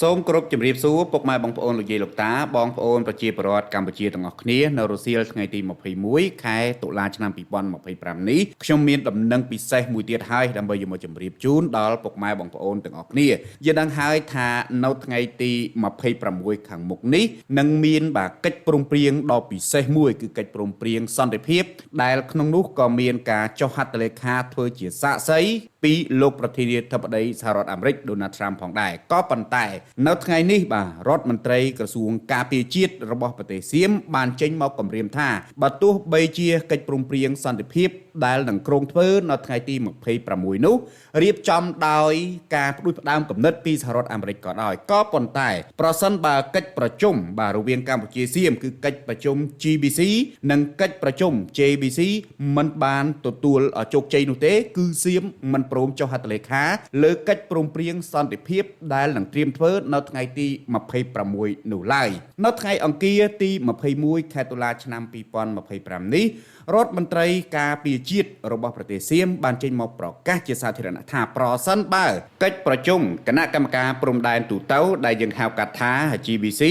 សូមគោរពជំរាបសួរពុកម៉ែបងប្អូនលោកយាយលោកតាបងប្អូនប្រជាពលរដ្ឋកម្ពុជាទាំងអស់គ្នានៅរសៀលថ្ងៃទី21ខែតុលាឆ្នាំ2025នេះខ្ញុំមានដំណឹងពិសេសមួយទៀតហើយដើម្បីយកមកជម្រាបជូនដល់ពុកម៉ែបងប្អូនទាំងអស់គ្នាយើងដឹងហើយថានៅថ្ងៃទី26ខាងមុខនេះនឹងមានកិច្ចព្រមព្រៀងដ៏ពិសេសមួយគឺកិច្ចព្រមព្រៀងសន្តិភាពដែលក្នុងនោះក៏មានការចុះហត្ថលេខាធ្វើជាសាក្សីពីលោកប្រធានាធិបតីសហរដ្ឋអាមេរិក Donald Trump ផងដែរក៏ប៉ុន្តែនៅថ្ងៃនេះរដ្ឋមន្ត្រីក្រសួងការពារជាតិរបស់ប្រទេសសៀមបានចេញមកគម្រាមថាបើទោះបីជាកិច្ចព្រមព្រៀងសន្តិភាពដែលនឹងគ្រោងធ្វើនៅថ្ងៃទី26នោះរៀបចំដោយការផ្ដួចផ្ដើមគំនិតពីសហរដ្ឋអាមេរិកក៏ដោយក៏ប៉ុន្តែប្រសិនបើកិច្ចប្រជុំរវាងកម្ពុជាសៀមគឺកិច្ចប្រជុំ GBC និងកិច្ចប្រជុំ JBC មិនបានទទួលជោគជ័យនោះទេគឺសៀមមិនព្រមចុះហត្ថលេខាលើកិច្ចព្រមព្រៀងសន្តិភាពដែលនឹងត្រៀមធ្វើនៅថ្ងៃទី26នោះឡើយនៅថ្ងៃអង្គារទី21ខែតុលាឆ្នាំ2025នេះរដ្ឋមន្ត្រីការពារជាតិរបស់ប្រទេសសៀមបានចេញមកប្រកាសជាសាធារណៈថាប្រសិនបើកិច្ចប្រជុំគណៈកម្មការព្រំដែនទូទៅដែលយើងហៅកាត់ថា GBC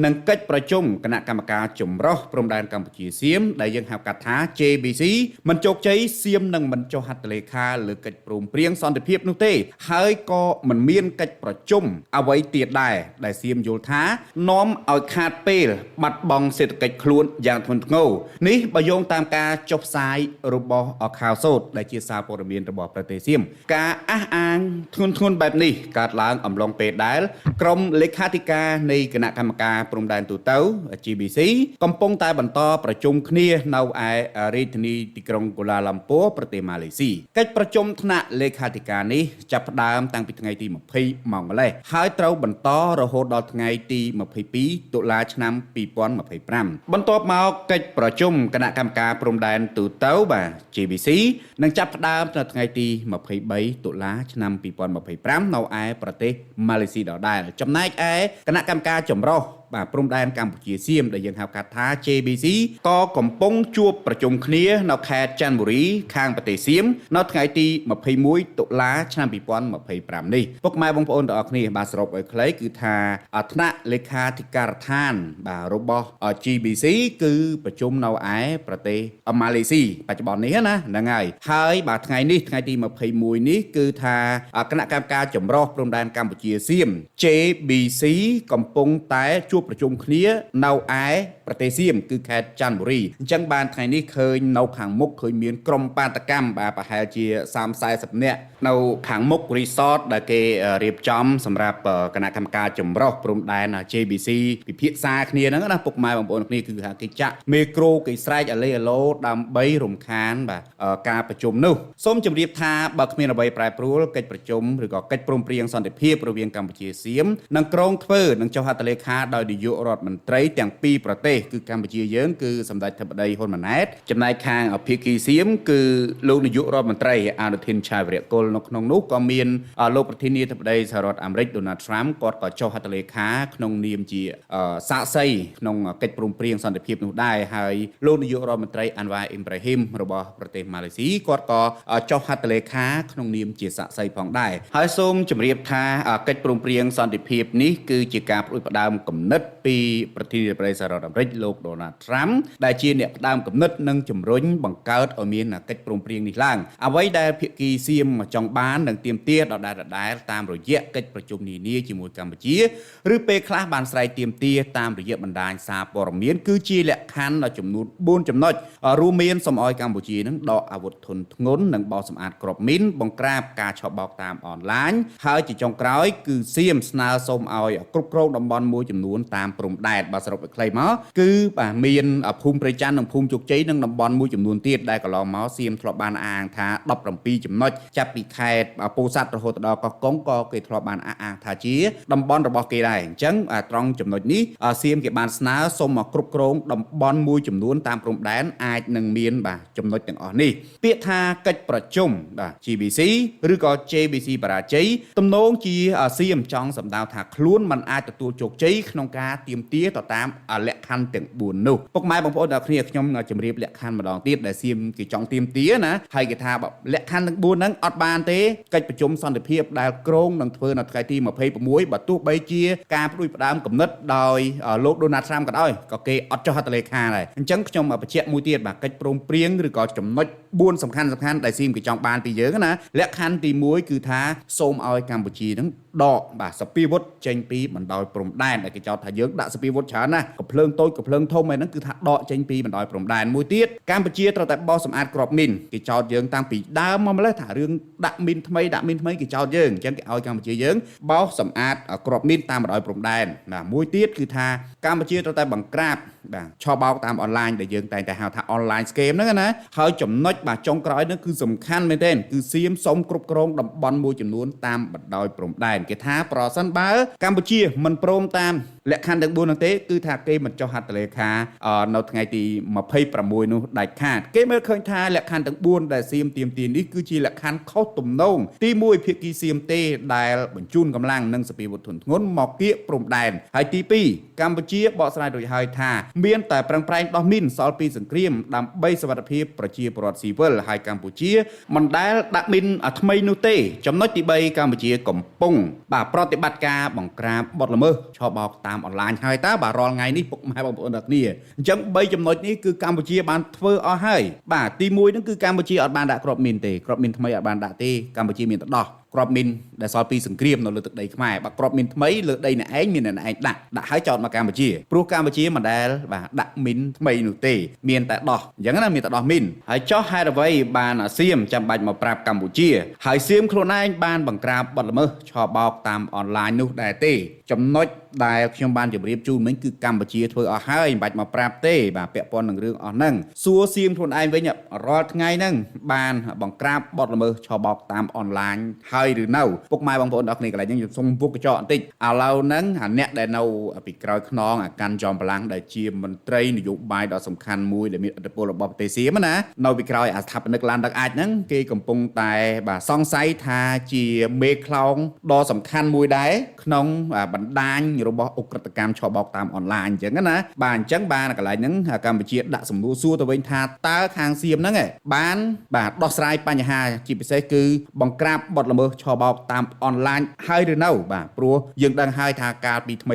និងកិច្ចប្រជុំគណៈកម្មការចម្រុះព្រំដែនកម្ពុជាសៀមដែលយើងហៅកាត់ថា JBC មិនជោគជ័យសៀមនឹងមិនចុះហត្ថលេខាលើកិច្ចព្រមព្រៀងសន្តិភាពនោះទេហើយក៏មិនមានកិច្ចប្រជុំអ្វីទៀតដែរដែលសៀមយល់ថានាំឲ្យខាតពេលបាត់បង់សេដ្ឋកិច្ចខ្លួនយ៉ាងធ្ងន់ធ្ងរនេះបើយោងតាមការចុះផ្សាយរបស់ข่าวសូត្រដែលជាសារព័ត៌មានរបស់ប្រទេសសៀមការអះអាងធ្ងន់បែបនេះកើតឡើងអំឡុងពេលដែលក្រុមលេខាធិការនៃគណៈកម្មការព្រំដែនទូទៅ GBC កំពុងតែបន្តប្រជុំគ្នានៅឯរាជធានីទីក្រុងកូឡាឡាំព័រប្រទេសម៉ាឡេស៊ីកិច្ចប្រជុំថ្នាក់លេខាធិការនេះចាប់ផ្ដើមតាំងពីថ្ងៃទី20ម៉ោងម្លេះហើយត្រូវបន្តរហូតដល់ថ្ងៃទី22តុលាឆ្នាំ2025បន្ទាប់មកកិច្ចប្រជុំគណៈកម្មការព្រំដែនទូទៅGBC នឹងចាប់ផ្ដើមនៅថ្ងៃទី23តុលាឆ្នាំ2025នៅឯប្រទេសម៉ាឡេស៊ីដដែលចំណែកឯគណៈកម្មការចម្រុះព្រំដែនកម្ពុជាសៀមដែលយើងហៅកាត់ថា JBC ក៏កំពុងជួបប្រជុំគ្នានៅខេត្តចន្ទបុរីខាងប្រទេសសៀមនៅថ្ងៃទី21តុលាឆ្នាំ2025នេះពុកម៉ែបងប្អូនទាំងអស់គ្នាសរុបឲ្យខ្លីគឺថាថ្នាក់លេខាធិការដ្ឋានរបស់ GBC គឺប្រជុំនៅឯប្រទេសម៉ាឡេស៊ីបច្ចុប្បន្ននេះណាហ្នឹងហើយថ្ងៃនេះថ្ងៃទី21នេះគឺថាគណៈកម្មការចម្រុះព្រំដែនកម្ពុជាសៀម JBC កំពុងតែជួបប្រជុំគ្នានៅឯប្រទេសសៀមគឺខេត្តចន្ទបុរីអញ្ចឹងបានថ្ងៃនេះឃើញនៅខាងមុខឃើញមានក្រុមបាតកម្មប្រហែលជា30-40នាក់នៅខាងមុខ resort ដែលគេរៀបចំសម្រាប់គណៈកម្មការចម្រុះព្រំដែន JBC ពិភាក្សាគ្នាហ្នឹងណាពុកម៉ែបងប្អូនគ្នាគឺគេចាក់មេក្រូគេស្រែកអាឡេអាឡូដើម្បីរំខានការប្រជុំនោះសូមជម្រាបថាបើគ្មានអ្វីប្រែប្រួលកិច្ចប្រជុំឬក៏កិច្ចព្រមព្រៀងសន្តិភាពរវាងកម្ពុជាសៀមនឹងក្រុងធ្វើនឹងចុះហត្ថលេខាដោយនាយករដ្ឋមន្ត្រីទាំងពីរប្រទេសគឺកម្ពុជាយើងគឺសម្ដេចធិបតីហ៊ុនម៉ាណែតចំណែកខាងភាគីសៀមគឺលោកនាយករដ្ឋមន្ត្រីអនុทินឆាយវរៈគុលនៅក្នុងនោះក៏មានលោកប្រធានាធិបតីសហរដ្ឋអាមេរិក Donald Trump គាត់ក៏ចុះហត្ថលេខាក្នុងនាមជាសាក្សីក្នុងកិច្ចព្រមព្រៀងសន្តិភាពនោះដែរហើយលោកនាយករដ្ឋមន្ត្រីអាន់វ៉ាអ៊ីមប្រាហ៊ីមរបស់ប្រទេសម៉ាឡេស៊ីគាត់ក៏ចុះហត្ថលេខាក្នុងនាមជាសាក្សីផងដែរហើយសូមជម្រាបថាកិច្ចព្រមព្រៀងសន្តិភាពនេះគឺជាការផ្ដួចផ្ដើមគំនិតពីប្រធានាធិបតីសហរដ្ឋអាមេរិកលោក Donald Trump ដែលជាអ្នកផ្ដើមគំនិតនិងជំរុញបង្កើតឲ្យមានកិច្ចព្រមព្រៀងនេះឡើងអ្វីដែលភាគីសៀមចង់បាននឹងទាមទារដដែលតាមរយៈកិច្ចប្រជុំនានាជាមួយកម្ពុជាឬពេលខ្លះបានស្រែកទាមទារតាមរយៈបណ្ដាញសារព័ត៌មានគឺជាលក្ខខណ្ឌចំនួន4ចំណុចរួមមានសូមឲ្យកម្ពុជានឹងដកអាវុធធុនធ្ងន់និងបោសសម្អាតគ្រាប់មីនបង្ក្រាបការឆបោកតាមអនឡាញហើយជាចុងក្រោយគឺសៀមស្នើសូមឲ្យគ្រប់គ្រងតំបន់មួយចំនួនតាមព្រំដែនសរុបឲ្យខ្លីមកគឺមានភូមិព្រៃច័ន្ទនិងភូមិជោគជ័យនិងតំបន់មួយចំនួនទៀតដែលកន្លងមកសៀមធ្លាប់បានអាងថា17ចំណុចចាប់ពីខេត្តពោធិ៍សាត់រហូតដល់កោះកុងក៏គេធ្លាប់បានអះអាងថាជាតំបន់របស់គេដែរអញ្ចឹងត្រង់ចំណុចនេះសៀមគេបានស្នើសូមមកគ្រប់គ្រងតំបន់មួយចំនួនតាមព្រំដែនអាចនឹងមានចំណុចទាំងអស់នេះពាក្យថាកិច្ចប្រជុំGBC ឬក៏ JBC បរាជ័យទំនងជាសៀមចង់សម្ដៅថាខ្លួនមិនអាចទទួលជោគជ័យក្នុងការ ការទៀមទាទៅតាមលក្ខខណ្ឌទាំង4នោះពុកម៉ែបងប្អូនទាំងគ្នាខ្ញុំជម្រាបលក្ខខណ្ឌម្ដងទៀតដែលសៀមគេចង់ទៀមទាណាហើយគេថាលក្ខខណ្ឌទាំង4ហ្នឹងអត់បានទេកិច្ចប្រជុំសន្តិភាពដែលក្រុងនឹងធ្វើនៅថ្ងៃទី26បើទោះបីជាការផ្ដួចផ្ដើមគំនិតដោយលោក Donald Trump ក៏ដោយក៏គេអត់ចុះហត្ថលេខាដែរអញ្ចឹងខ្ញុំបញ្ជាក់មួយទៀតបាទកិច្ចព្រមព្រៀងឬក៏ចំណុច4សំខាន់ដែលសៀមគេចង់បានពីយើងណាលក្ខខណ្ឌទី1គឺថាសូមឲ្យកម្ពុជានឹងដកបាទសពាវុធចេញពីបណ្ដោយព្រំដែនដែលគេចោទថាយើងដាក់សពាវុធច្រើនណាស់កំភ្លើងតូចកំភ្លើងធំឯហ្នឹងគឺថាដកចេញពីបណ្ដោយព្រំដែនមួយទៀតកម្ពុជាត្រូវតែបោសសម្អាតគ្រាប់មីនគេចោទយើងតាំងពីដើមមកម្លេះថារឿងដាក់មីនថ្មីគេចោទយើងអញ្ចឹងគេឲ្យកម្ពុជាយើងបោសសម្អាតគ្រាប់មីនតាមបណ្ដោយព្រំដែនណាមួយទៀតគឺថាកម្ពុជាត្រូវតែបង្ក្រាបបាទឆបោកតាមអនឡាញដែលយើងតែងតែហៅថា online scam ហ្នឹងណាហើយចំណុចបាទចុងក្រោយហ្នឹងគឺសំខាន់មែនទែនគឺសៀមសុំគ្រប់គ្រងតំបន់មួយចំនួនតាមបណ្ដោយព្រំដែនគេថាប្រសិនបើកម្ពុជាមិនព្រមតាមលក្ខខណ្ឌទាំង4នោះទេគឺថាគេមិនចុះហត្ថលេខានៅថ្ងៃទី26នោះដាច់ខាតគេមើលឃើញថាលក្ខខណ្ឌទាំង4ដែលសៀមទាមទារនេះគឺជាលក្ខខណ្ឌខុសទំនងទី1ភាគីសៀមទេដែលបញ្ជូនកម្លាំងនិងសពាវុធធនធ្ងន់មកគៀកព្រំដែនហើយទី2កម្ពុជាបកស្រាយរួចហើយថាមានតែប្រឹងប្រែងដោះមីនសល់ពីសង្គ្រាមដើម្បីសុវត្ថិភាពប្រជាពលរដ្ឋស៊ីវិលហើយកម្ពុជាមិនដែលដាក់មីនថ្មីនោះទេចំណុចទី3កម្ពុជាកំពុងបាទប្រតិបត្តិការបង្ក្រាបបទល្មើសឆបោកតាមអនឡាញហើយតើបាទរាល់ថ្ងៃនេះពុកម៉ែបងប្អូនទាំងគ្នាអញ្ចឹង3ចំណុចនេះគឺកម្ពុជាបានធ្វើអស់ហើយបាទទី1ហ្នឹងគឺកម្ពុជាអត់បានដាក់គ្រាប់មីនទេគ្រាប់មីនថ្មីអត់បានដាក់ទេកម្ពុជាមានតែដោះគ្រាប់មីនដែលសល់ពីសង្គ្រាមនៅលើទឹកដីខ្មែរបាទគ្រាប់មីនថ្មីលើដីអ្នកឯងមានអ្នកឯងដាក់ឲ្យចោតមកកម្ពុជាព្រោះកម្ពុជាមិនដែលបាទដាក់មីនថ្មីនោះទេមានតែដោះអញ្ចឹងណាមានតែដោះមីនហើយចោះហេតុអ្វីបានសៀមចាំបាច់មកប្រាប់កម្ពុជាហើយសៀមខ្លួនឯងបានបង្ក្រាបបទល្មើសឆបោកតាមអនឡាញនោះដែរទេចំណុចដែលខ្ញុំបានជម្រាបជូនមិញគឺកម្ពុជាធ្វើអស់ហើយមិនបាច់មកប្រាប់ទេបាទពាក់ព័ន្ធនឹងរឿងអស់ហ្នឹងសួរសៀមខ្លួនឯងវិញរាល់ថ្ងៃហ្នឹងបានបង្ក្រាបបទល្មើសឆបោកតាមអនឡាញហើយឬនៅពុកម៉ែបងប្អូនអរគ្នាកន្លែងហ្នឹងខ្ញុំសូមពុកកញ្ចក់បន្តិចឥឡូវហ្នឹងអ្នកដែលនៅពីក្រោយខ្នងអាកាន់ចំបលាំងដែលជាមន្ត្រីនយោបាយដ៏សំខាន់មួយដែលមានឥទ្ធិពលរបស់ប្រទេសសៀមណានៅពីក្រោយអាស្ថាបនិកឡានដឹកអាចហ្នឹងគេកំពុងតែបាទសង្ស័យថាជាមេខ្លោងដ៏សំខាន់មួយដែរក្នុងបណ្ដាញរបស់អ ុក្រិតកម្មឆបោកតាមអនឡាញអញ្ចឹងណាបាទអញ្ចឹងបានកន្លែងហ្នឹងកម្ពុជាដាក់សំណួរសួរទៅវិញថាតើខាងសៀមហ្នឹងបានបាទដោះស្រាយបញ្ហាជាពិសេសគឺបង្ក្រាបបទល្មើសឆបោកតាមអនឡាញហើយឬនៅបាទព្រោះយើងដឹងហើយថាកាលពីថ្មី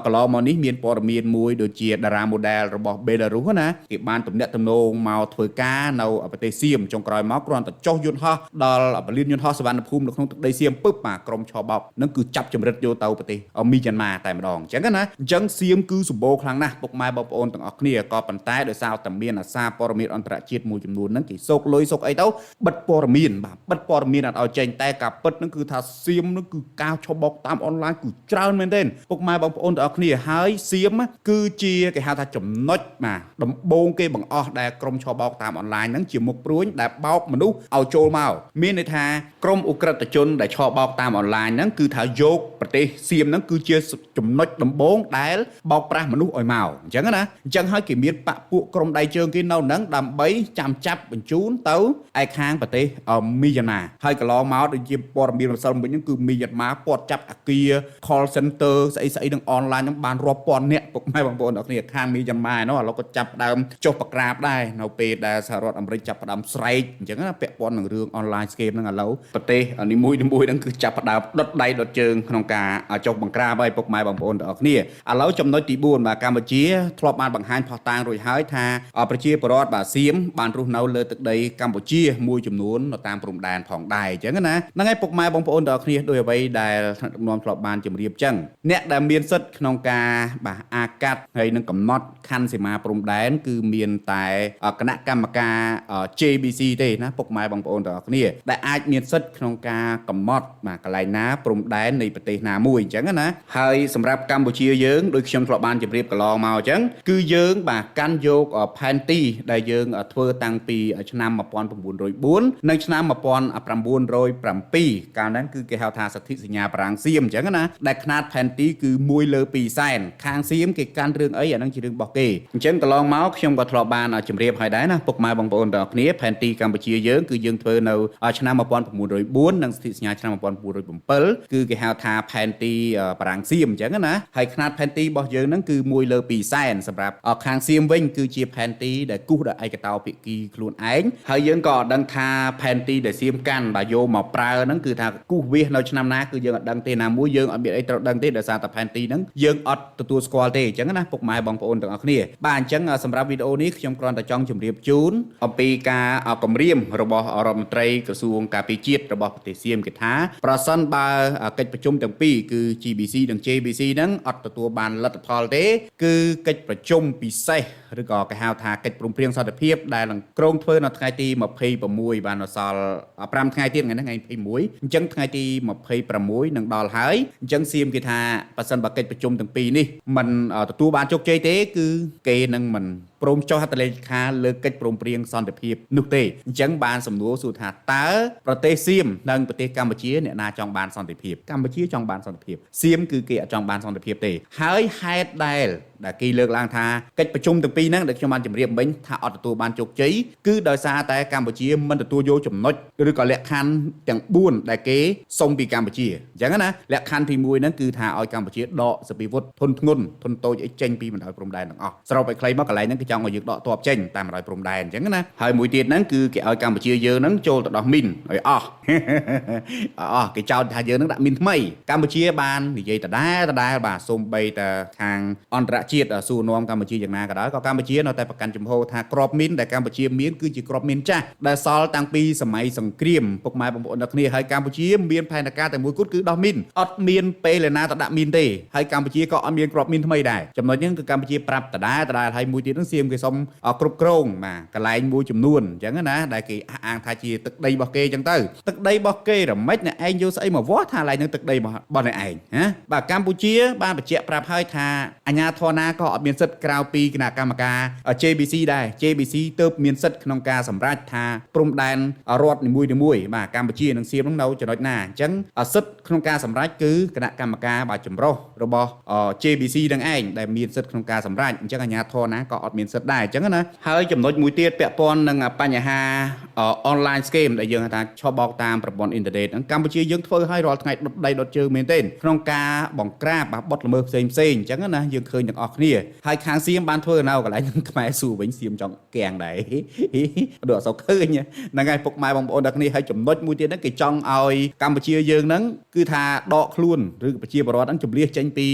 កន្លងមកនេះមានព័ត៌មានមួយដូចជាតារា model របស់ Belarus ណាគេបានទំនាក់ទំនងមកធ្វើការនៅប្រទេសសៀមចុងក្រោយមកគ្រាន់តែចុះយន្តហោះដល់ពលានយន្តហោះសវណ្ណភូមិនៅក្នុងទឹកដីសៀមពឹបបាទក្រុមឆបោកនឹងគឺចាប់ចម្រិតយកទៅប្រទេសមីយ៉ាន់ម៉ាតែម្ដងអញ្ចឹងណាអញ្ចឹងសៀមគឺសម្បូរខ្លាំងណាស់ពុកម៉ែបងប្អូនទាំងអស់គ្នាក៏ប៉ុន្តែដោយសារតែមានអាសាព័ត៌មានអន្តរជាតិមួយចំនួនហ្នឹងគេសោកលុយសោកអីទៅបិទព័ត៌មានបាទបិទព័ត៌មានអត់ឲ្យចេញតែការពិតហ្នឹងគឺថាសៀមហ្នឹងគឺការឆបោកតាមអនឡាញគឺច្រើនមែនទែនពុកម៉ែបងប្អូនទាំងអស់គ្នាហើយសៀមគឺជាគេហៅថាចំណុចបាទដំបូងគេបង្អស់ដែលក្រុមឆបោកតាមអនឡាញហ្នឹងជាមុខព្រួញដែលបោកមនុស្សឲ្យចូលមកមានន័យថាក្រុមអ ுក្រិតជនដែលឆបោកតាមអនឡាញហ្នឹងគឺថាយកប្រទេសសៀមហ្នឹងគឺជាចំណុចដំបូងដែលបោកប្រាស់មនុស្សឲ្យមកអញ្ចឹងណាអញ្ចឹងហើយគេមានបពពួកក្រុមដៃជើងគេនៅហ្នឹងដើម្បីចាំចាប់បញ្ជូនទៅឯខាងប្រទេសមីយ៉ាន់ម៉ាហើយកន្លងមកដូចជាព័ត៌មានរំសិលមិញហ្នឹងគឺមីយ៉ាន់ម៉ាពាត់ចាប់អាគារ call center ស្អីនឹងអនឡាញហ្នឹងបានរាប់ពាន់នាក់ពុកម៉ែបងប្អូនទាំងគ្នាខាងមីយ៉ាន់ម៉ានោះឥឡូវក៏ចាប់ដើមចុះប្រក្រាបដែរនៅពេលដែលសហរដ្ឋអាមេរិកចាប់ផ្ដើមស្រែកអញ្ចឹងណាពាក់ព័ន្ធនឹងរឿង online scam ហ្នឹងឥឡូវប្រទេសនីមួយហ្នឹងគឺចាប់ផ្ដើមដុតដៃដុតជើងក្នុងការចុះបង្ក្រាបហើយពុកម៉ែបងប្អូនទាំងអស់គ្នាឥឡូវចំណុចទី4បាទកម្ពុជាធ្លាប់បានបង្ហាញផុសតាងរួចហើយថាប្រជាពលរដ្ឋបាទសៀមបានរស់នៅលើទឹកដីកម្ពុជាមួយចំនួននៅតាមព្រំដែនផងដែរអញ្ចឹងណាហ្នឹងហើយពុកម៉ែបងប្អូនទាំងអស់គ្នាដោយអ្វីដែលនាំធ្លាប់បានជម្រាបអញ្ចឹងអ្នកដែលមានសិទ្ធិក្នុងការបាទអាកាត់ហើយនឹងកំណត់ខណ្ឌសីមាព្រំដែនគឺមានតែគណៈកម្មការ JBC ទេណាពុកម៉ែបងប្អូនទាំងអស់គ្នាដែលអាចមានសិទ្ធិក្នុងការកំណត់បាទកន្លែងណាព្រំដែននៃប្រទេសណាមួយអញ្ចឹងណាហើយសម្រាប់កម្ពុជាយើងដោយខ្ញុំធ្លាប់បានជម្រាបកន្លងមកអញ្ចឹងគឺយើងបាទកាន់យកផែនទីដែលយើងធ្វើតាំងពីឆ្នាំ1904និងឆ្នាំ1907 កាលហ្នឹងគឺគេហៅថាសន្ធិសញ្ញាបារាំងសៀមអញ្ចឹងណាដែលຂະຫນាតផែនទីគឺ1លើ2សែនខាងសៀមគេកាន់រឿងអីអាហ្នឹងជារឿងរបស់គេអញ្ចឹងកន្លងមកខ្ញុំក៏ធ្លាប់បានជម្រាបឲ្យដែរណាពុកម៉ែបងប្អូនទាំងអស់គ្នាផែនទីកម្ពុជាយើងគឺយើងធ្វើនៅឆ្នាំ1904និងសន្ធិសញ្ញាឆ្នាំ1907គឺគេហៅថាផែនទីបារាំងសៀមអញ្ចឹងណាហើយຂະຫນាតផែនទីរបស់យើងហ្នឹងគឺ1លើ2សែនសម្រាប់ខាងសៀមវិញគឺជាផែនទីដែលគូសដោយឯកតោភាគីខ្លួនឯងហើយយើងក៏អត់ដឹងថាផែនទីដែលសៀមកាន់បើយកមកប្រើហ្នឹងគឺថាគូសវាសនៅឆ្នាំណាគឺយើងអត់ដឹងទេណាមួយយើងអត់មានអីត្រូវដឹងទេដោយសារតែផែនទីហ្នឹងយើងអត់ទទួលស្គាល់ទេអញ្ចឹងណាពុកម៉ែបងប្អូនទាំងអស់គ្នាបាទអញ្ចឹងសម្រាប់វីដេអូនេះខ្ញុំគ្រាន់តែចង់ជម្រាបជូនអំពីការគម្រាមរបស់រដ្ឋមន្ត្រីក្រសួងការពារជាតិរបស់ប្រទេសសៀមគេថាប្រសិនបើកិច្ចប្រជុំទាំងពីរគឺ GBC និង JBC ហ្នឹងអត់ទទួលបានលទ្ធផលទេគឺកិច្ចប្រជុំពិសេសឬក៏គេហៅថាកិច្ចព្រមព្រៀងសន្តិភាពដែលនឹងក្រុងធ្វើនៅថ្ងៃទី26បានដល់សល់5ថ្ងៃទៀតថ្ងៃហ្នឹងថ្ងៃ21អញ្ចឹងថ្ងៃទី26នឹងដល់ហើយអញ្ចឹងសៀមគេថាប៉ះសិនបើកិច្ចប្រជុំទាំងពីរនេះมันទទួលបានជោគជ័យទេគឺគេនឹងមិនព្រមចុះហត្ថលេខាលើកិច្ចព្រមព្រៀងសន្តិភាពនោះទេអញ្ចឹងបានសំណួរសួរថាតើប្រទេសសៀមនិងប្រទេសកម្ពុជាអ្នកណាចង់បានសន្តិភាពកម្ពុជាចង់បានសន្តិភាពសៀមគឺគេអត់ចង់បានសន្តិភាពទេហើយហេតុដែលគេលើកឡើងថាកិច្ចប្រជុំទាំងពីរហ្នឹងដែលខ្ញុំបានជម្រាបមិញថាអត់ទទួលបានជោគជ័យគឺដោយសារតែកម្ពុជាមិនទទួលយកចំណុចឬក៏លក្ខខណ្ឌទាំង4ដែលគេសុំពីកម្ពុជាអញ្ចឹងណាលក្ខខណ្ឌទី1ហ្នឹងគឺថាឲ្យកម្ពុជាដកសពាវុធធនធ្ងន់ធនតូចអីចេញពីបណ្ដោយព្រំដែនទាំងអស់សរុបឲ្យខ្លីមកកន្លែងហ្នឹងគេចង់ឲ្យយើងដកទ័ពចេញតាមបណ្ដោយព្រំដែនអញ្ចឹងណាហើយមួយទៀតហ្នឹងគឺគេឲ្យកម្ពុជាយើងហ្នឹងចូលទៅដោះមីនឲ្យអស់គេចោទថាយើងហ្នឹងដាក់មីនថ្មីកម្ពុជាបាននិយាយដដែលបាទសូម្បីតែខាងអន្តរជាតិសួរនាំកម្ពុជាយ៉ាងណាក៏ដោយក៏កម្ពុជានៅតែប្រកាន់ជំហរថាក្របមីនដែលកម្ពុជាមានគឺជាក្របមីនចាស់ដែលសល់តាំងពីសម័យសង្គ្រាមពុកម៉ែបងប្អូនទាំងគ្នាហើយកម្ពុជាមានផែនការតែមួយគត់គឺដោះមីនអត់មានពេលណាទៅដាក់មីនទេហើយកម្ពុជាក៏អត់មានក្របមីនថ្មីដែរចំណុចនេះគឺកម្ពុជាប្រាប់ដដែលហើយមួយទៀតនឹងសៀមគេសុំគ្រប់គ្រងបាទកន្លែងមួយចំនួនអញ្ចឹងណាដែលគេអះអាងថាជាទឹកដីរបស់គេអញ្ចឹងទៅទឹកដីរបស់គេរមិចអ្នកឯងយកស្អីមកវាស់ថាឡើយនឹងទឹកដីរបស់អ្នកឯងណាបាទកម្ពុជាបានបញ្ជាក់ប្រាប់ហើយថាអាជ្ញាធរណាក៏អត់មានសិទ្ធិក្រៅពីគណៈកម្មការ JBC ដែរ JBC ទើបមានសិទ្ធិក្នុងការសម្រេចថាព្រំដែនរដ្ឋនីមួយៗបាទកម្ពុជានិងសៀមនឹងនៅចំណុចណាអញ្ចឹងសិទ្ធិក្នុងការសម្រេចគឺគណៈកម្មការបាទចម្រុះរបស់ JBC នឹងឯងដែលមានសិទ្ធិក្នុងការសម្រេចអញ្ចឹងអាជ្ញាធរណាក៏អត់មានសិទ្ធិដែរអញ្ចឹងណាហើយចំណុចមួយទៀតពាក់ព័ន្ធនឹងបញ្ហា online scam ដែលយើងហៅថាឆបោកតាមប្រព័ន្ធអ៊ីនធឺណិតហ្នឹងកម្ពុជាយើងធ្វើឲ្យរាល់ថ្ងៃដុតដៃដុតជើងមែនទេក្នុងការបង្ក្រាបបទល្មើសផ្សេងអញ្ចឹងណាយើងឃើញទាំងអស់គ្នាហើយខាងសៀមបានធ្វើនៅកន្លែងខ្មែរសួរវិញសៀមចង់កៀងដែរដូចអត់សូវឃើញហ្នឹងហើយពុកម៉ែបងប្អូនទាំងគ្នាហើយចំណុចមួយទៀតហ្នឹងគេចង់ឲ្យកម្ពុជាយើងហ្នឹងគឺថាដកខ្លួនឬប្រជាពលរដ្ឋហ្នឹងជំលះចេញពី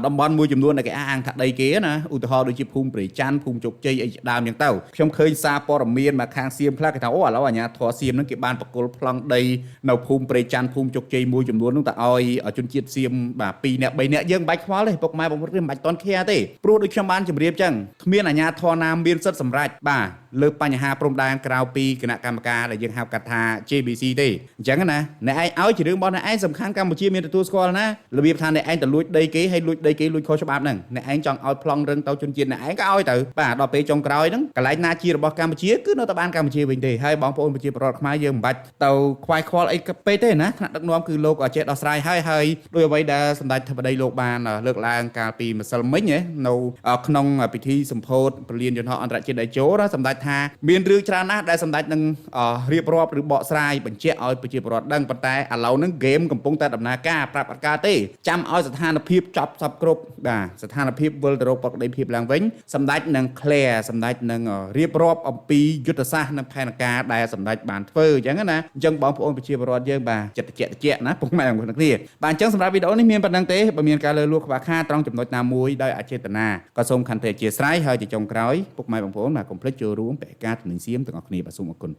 តំបន់មួយចំនួនដែលគេអះអាងថាដីគេណាឧទាហរណ៍ដូចជាភូមិព្រៃច័ន្ទភូមិជោគជ័យអីជាដើមអញ្ចឹងទៅខ្ញុំឃើញសារព័ត៌មានមកខាងសៀមខ្លះគេថាអូឥឡូវអាជ្ញាធរសៀមហ្នឹងគេបានបកគលប្លង់ដីនៅភូមិព្រៃច័ន្ទភូមិជោគជ័យមួយចំនួនហ្នឹងទៅឲ្យជនជាតិសៀមបាទ2នាក់3នាក់យើងមិនបាច់ខ្វល់ទេពុកម៉ែបងប្អូនមិនបាច់តន់ឃ្យាទេព្រោះដូចខ្ញុំបានជម្រាបចឹងគ្មានអាជ្ញាធរណាមានសិទ្ធិសម្រេចបាទលើបញ្ហាព្រំដែនក្រៅពីគណៈកម្មការដែលយើងហៅកាត់ថា JBC ទេអញ្ចឹងណាអ្នកឯងឲ្យជារឿងរបស់អ្នកឯងសំខាន់កម្ពុជាមានទទួលស្គាល់ណារបៀបថាអ្នកឯងទៅលួចដីគេហើយលួចដីគេលួចខុសច្បាប់ហ្នឹងអ្នកឯងចង់ឲ្យប្លង់រឹងទៅជនជាតិអ្នកឯងក៏ឲ្យទៅបាទដល់ពេលចុងក្រោយហ្នឹងកន្លែងណាជារបស់កម្ពុជាគឺនៅតែបានកម្ពុជាវិញទេហើយបងប្អូនប្រជាពលរដ្ឋខ្មែរយើងមិនបាច់ទៅខ្វាយខ្វល់អីពេកទេណាថ្នាក់ដឹកនាំគឺលោកចេះដោះស្រាយហើយដោយអ្វីដែលសម្ដេចធិបតីលោកបានលើកឡើងកាលពីម្សិលមិញនៅក្នុងពិធីសម្ពោធព្រលានយន្តហោះអន្តរជាតិដៃជោសម្ដេចថាមានរឿងច្រើនណាស់ដែលសម្ដេចនឹងរៀបរាប់ឬបកស្រាយបញ្ជាក់ឲ្យប្រជាពលរដ្ឋដឹងប៉ុន្តែឥឡូវហ្នឹងហ្គេមកំពុងតែដំណើរការប្រាប់អត់ការទេចាំឲ្យស្ថានភាពចប់សពគ្រប់បាទស្ថានភាពវិលទៅរកបកដីភាពឡើងវិញសម្ដេចនឹង clear សម្ដេចនឹងរៀបរាប់អំពីយុទ្ធសាស្ត្រនិងផែនការដែលសម្ដេចបានធ្វើអញ្ចឹងណាអញ្ចឹងបងប្អូនប្រជាពលរដ្ឋយើងបាទចិត្តតិចណាពុកម៉ែបងប្អូនគ្នាបាទអញ្ចឹងសម្រាប់វីដេអូនេះមានប៉ុណ្្នឹងទេបើមានការលើលួសខ្វះខាតត្រង់ចំណុចណាមួយដោយអចេតនាក៏សូមខន្តីអធិស្ឋានហើយជាចុងក្រោយពុកម៉ែបងប្អូនបាទកុំភ្លេចចូលរួមបេក្ខការជំនាញសៀមទាំងអស់គ្នាបាទសូមអរគុណ